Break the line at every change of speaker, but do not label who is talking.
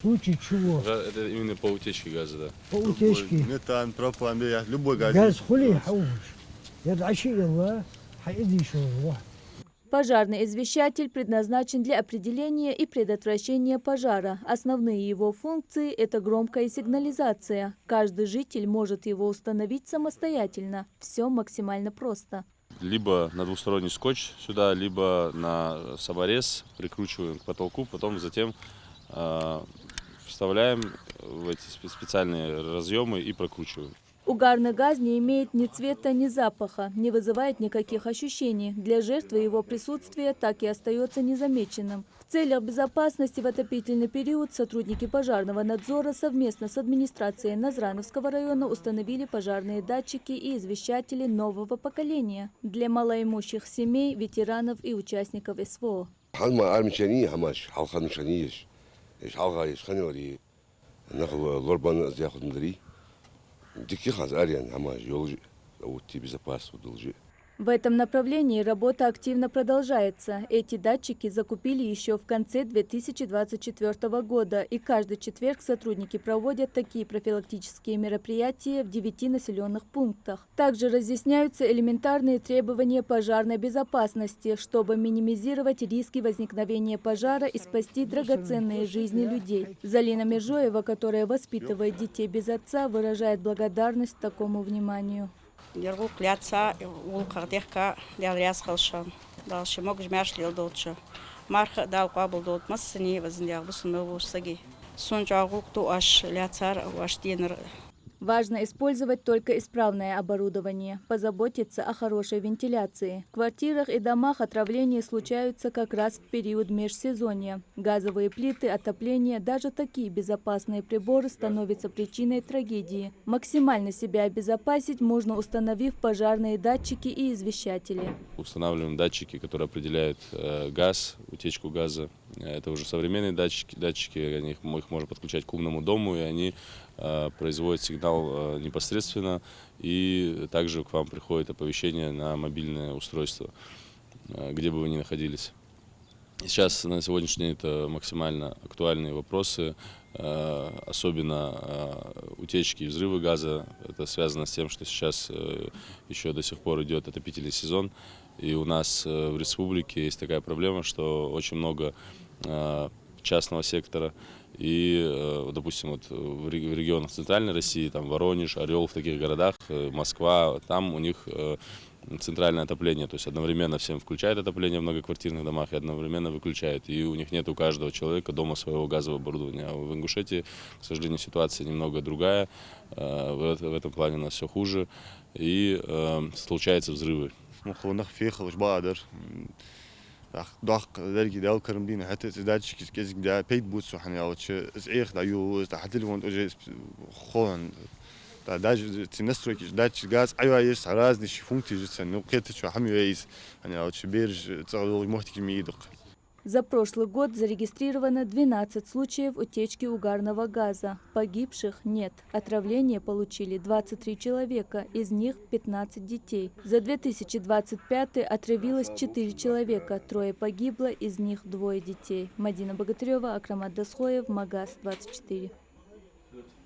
В случае чего?
Это именно по утечке газа, да.
По утечке.
Метан, пропан, любой газ.
Газ хули хауш. Я дальше الله حيأذي شو.
Пожарный извещатель предназначен для определения и предотвращения пожара. Основные его функции – это громкая сигнализация. Каждый житель может его установить самостоятельно. Все максимально просто.
Либо на двусторонний скотч сюда, либо на саморез прикручиваем к потолку, потом затем вставляем в эти специальные разъемы и прокручиваем.
Угарный газ не имеет ни цвета, ни запаха, не вызывает никаких ощущений. Для жертвы его присутствие так и остается незамеченным. В целях безопасности в отопительный период сотрудники пожарного надзора совместно с администрацией Назрановского района установили пожарные датчики и извещатели нового поколения для малоимущих семей, ветеранов и участников СВО. В этом направлении работа активно продолжается. Эти датчики закупили еще в конце 2024 года, и каждый четверг сотрудники проводят такие профилактические мероприятия в 9 населенных пунктах. Также разъясняются элементарные требования пожарной безопасности, чтобы минимизировать риски возникновения пожара и спасти драгоценные жизни людей. Залина Межоева, которая воспитывает детей без отца, выражает благодарность такому вниманию.
Дергу кляца улкадехка дялряс халшам далши могжмяш лилдотча марха дал кабылдот массани вазндяг бусумевушсаги сунжагукту аш ляцар вашдинер.
Важно использовать только исправное оборудование, позаботиться о хорошей вентиляции. В квартирах и домах отравления случаются как раз в период межсезонья. Газовые плиты, отопление, даже такие безопасные приборы становятся причиной трагедии. Максимально себя обезопасить можно, установив пожарные датчики и извещатели.
Устанавливаем датчики, которые определяют газ, утечку газа. Это уже современные датчики, их можно подключать к умному дому, и они производят сигнал непосредственно, и также к вам приходит оповещение на мобильное устройство, где бы вы ни находились. Сейчас, на сегодняшний день, это максимально актуальные вопросы, особенно утечки и взрывы газа. Это связано с тем, что сейчас еще до сих пор идет отопительный сезон, и у нас в республике есть такая проблема, что очень много частного сектора. И, допустим, вот в регионах Центральной России, там Воронеж, Орел, в таких городах, Москва, там у них центральное отопление, то есть одновременно всем включают отопление в многоквартирных домах и одновременно выключают. И у них нет у каждого человека дома своего газового оборудования. А в Ингушетии, к сожалению, ситуация немного другая. В этом плане у нас все хуже. И случаются взрывы.
ضاق ذلك داو كرم بينا حتى تداتش كيس دا بيت بوتسو حني او تش ازيخ دا يو دا حتى لون اوجي خون دا داج تنستروك داتش غاز ايوا يس راز نش فونكتي جتس نو قيت شو حمي ويس حني او تش بيرج تصغلو محتك ميدق.
За прошлый год зарегистрировано 12 случаев утечки угарного газа. Погибших нет. Отравление получили 23 человека, из них 15 детей. За 2025 отравилось 4 человека, 3 погибло, из них 2 детей. Мадина Богатырева, Акрамат Дасхоев, Магаз 24.